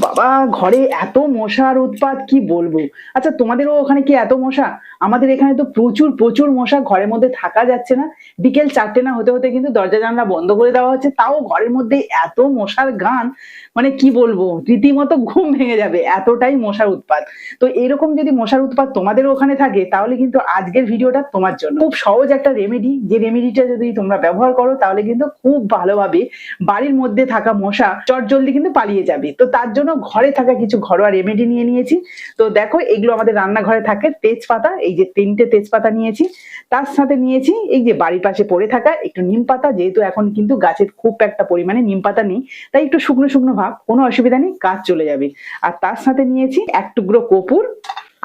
বাবা, ঘরে এত মশার উৎপাত কি বলবো। আচ্ছা, তোমাদেরও ওখানে কি এত মশা? আমাদের এখানে তো প্রচুর প্রচুর মশা, ঘরের মধ্যে থাকা যাচ্ছে না। বিকেল 4টে না হতে হতে কিন্তু দরজা জানলা বন্ধ করে দেওয়া হচ্ছে, তাও ঘরের মধ্যে এত মশার গান, মানে কি বলবো, রীতিমতো ঘুম ভেঙে যাবে, এতটাই মশার উৎপাত। তো এরকম যদি মশার উৎপাত তোমাদেরও ওখানে থাকে, তাহলে কিন্তু আজকের ভিডিওটা তোমার জন্য। খুব সহজ একটা রেমেডি, যে রেমেডিটা যদি তোমরা ব্যবহার করো তাহলে কিন্তু খুব ভালোভাবে বাড়ির মধ্যে থাকা মশা চটজলদি কিন্তু পালিয়ে যাবে। তো তার জন্য ঘরে থাকা কিছু ঘরোয়া রেমেডি নিয়ে নিয়েছি। তো দেখো, এগুলো আমাদের রান্নাঘরে থাকে। তেজপাতা, এই যে 3টে তেজপাতা নিয়েছি। তার সাথে নিয়েছি এই যে বাড়ির পাশে পড়ে থাকা একটু নিম পাতা, যেহেতু এখন কিন্তু গাছের খুব একটা পরিমাণে নিম পাতা নেই, তাই একটু শুকনো শুকনো ভাব, কোনো অসুবিধা নেই, কাজ চলে যাবে। আর তার সাথে নিয়েছি 1 টুকরো কর্পূর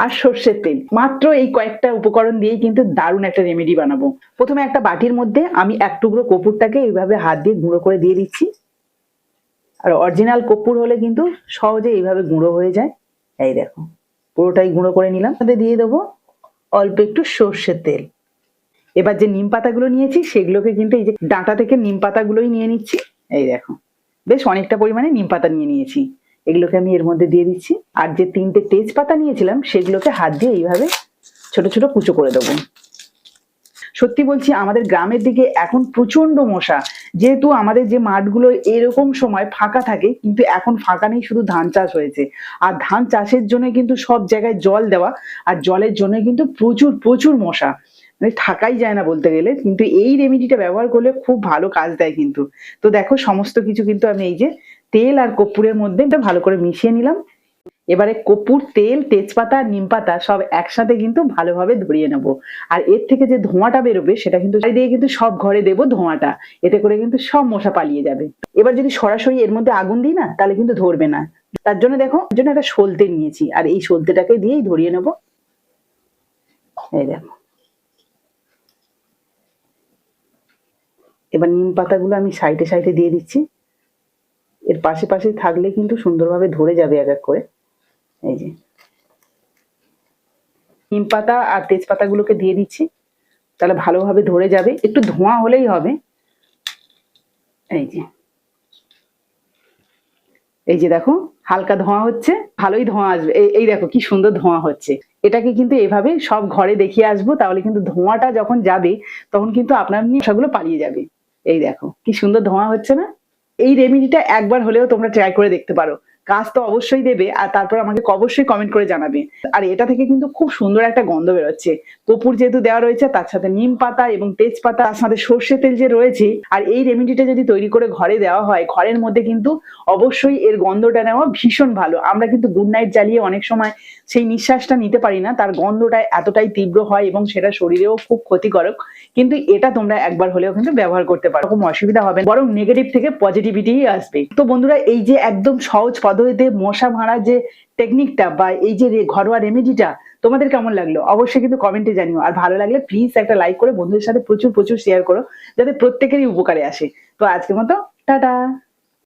আর সর্ষের তেল। মাত্র এই কয়েকটা উপকরণ দিয়েই কিন্তু দারুণ একটা রেমেডি বানাবো। প্রথমে একটা বাটির মধ্যে আমি 1 টুকরো কর্পূরটাকে এইভাবে হাত দিয়ে গুঁড়ো করে দিয়ে দিচ্ছি। আর অরিজিনাল কর্পূর হলে কিন্তু সহজে এইভাবে গুঁড়ো হয়ে যায়। এই দেখো, পুরোটাই গুঁড়ো করে নিলাম। তাতে দিয়ে দেবো অল্প একটু সর্ষের তেল। এবার যে নিম পাতাগুলো নিয়েছি সেগুলোকে কিন্তু এই যে ডাঁটা থেকে নিম পাতাগুলোই নিয়ে নিচ্ছি। এই দেখো, বেশ অনেকটা পরিমাণে নিম পাতা নিয়ে নিয়েছি, এগুলোকে আমি এর মধ্যে দিয়ে দিচ্ছি। আর যে 3টে তেজপাতা নিয়েছিলাম সেগুলোকে হাত দিয়ে এইভাবে ছোট ছোট কুচো করে দেবো। সত্যি বলছি, আমাদের গ্রামের দিকে এখন প্রচন্ড মশা। যেহেতু আমাদের যে মাঠগুলো এরকম সময় ফাঁকা থাকে, কিন্তু এখন ফাঁকা নেই, শুধু ধান চাষ হয়েছে। আর ধান চাষের জন্য কিন্তু সব জায়গায় জল দেওয়া, আর জলের জন্য কিন্তু প্রচুর প্রচুর মশা, মানে থাকাই যায় না বলতে গেলে। কিন্তু এই রেমেডিটা ব্যবহার করলে খুব ভালো কাজ দেয় কিন্তু। তো দেখো, সমস্ত কিছু কিন্তু আমি এই যে তেল আর কর্পূরের মধ্যে ভালো করে মিশিয়ে নিলাম। এবারে কর্পূর, তেল, তেজপাতা আর নিম পাতা সব একসাথে কিন্তু ভালোভাবে ধরিয়ে নেব। আর এর থেকে যে ধোঁয়াটা বেরোবে সেটা কিন্তু দিয়ে কিন্তু সব ঘরে দেবো ধোঁয়াটা, এতে করে কিন্তু সব মশা পালিয়ে যাবে। এবার যদি সরাসরি এর মধ্যে আগুন দিই না, তাহলে কিন্তু ধরবে না। তার জন্য দেখো, এর জন্য একটা সলতে নিয়েছি, আর এই সলতেটাকে দিয়েই ধরিয়ে নেব। এই দেখো, এবার নিম পাতাগুলো আমি সাইডে সাইডে দিয়ে দিচ্ছি। এর পাশে পাশে থাকলে কিন্তু সুন্দরভাবে ধরে যাবে এক এক করে। এই যে নিম পাতা আর তেজপাতাগুলোকে দিয়ে দিচ্ছি, তাহলে ভালোভাবে ধরে যাবে। একটু ধোঁয়া হলেই হবে। এই যে, এই যে দেখো, হালকা ধোঁয়া হচ্ছে, ভালোই ধোঁয়া আসবে। এই দেখো কি সুন্দর ধোঁয়া হচ্ছে। এটাকে কিন্তু এভাবে সব ঘরে দেখিয়ে আসবো, তাহলে কিন্তু ধোঁয়াটা যখন যাবে তখন কিন্তু আপনার মশাগুলো পালিয়ে যাবে। এই দেখো কি সুন্দর ধোঁয়া হচ্ছে না। এই রেমেডিটা একবার হলেও তোমরা ট্রাই করে দেখতে পারো, কাজ তো অবশ্যই দেবে। আর তারপর আমাকে অবশ্যই কমেন্ট করে জানাবে। আর এটা থেকে কিন্তু খুব সুন্দর একটা গন্ধ বেরোচ্ছে। কর্পূর যেহেতু দেওয়া রয়েছে, তার সাথে নিম পাতা এবং তেজপাতা, তার সাথে সর্ষে তেল যে রয়েছে। আর এই রেমেডিটা যদি তৈরি করে ঘরে দেওয়া হয়, ঘরের মধ্যে কিন্তু অবশ্যই এর গন্ধটা নেওয়া ভীষণ ভালো। আমরা কিন্তু গুড নাইট জ্বালিয়ে অনেক সময় সেই নিঃশ্বাসটা নিতে পারি না, তার গন্ধটা এতটাই তীব্র হয় এবং সেটা শরীরেও খুব ক্ষতিকারক। কিন্তু এটা তোমরা একবার হলেও কিন্তু ব্যবহার করতে পারো, কোনো অসুবিধা হবে না, বরং নেগেটিভ থেকে পজিটিভিটি আসবে। তো বন্ধুরা, এই যে একদম সহজ পদ্ধতিতে মশা মারার যে টেকনিকটা বা এই যে ঘরোয়া রেমেডিটা তোমাদের কেমন লাগলো অবশ্যই কিন্তু কমেন্টে জানিও। আর ভালো লাগলে প্লিজ একটা লাইক করে বন্ধুদের সাথে প্রচুর প্রচুর শেয়ার করো, যাতে প্রত্যেকেরই উপকারে আসে। তো আজকের মতো টাটা।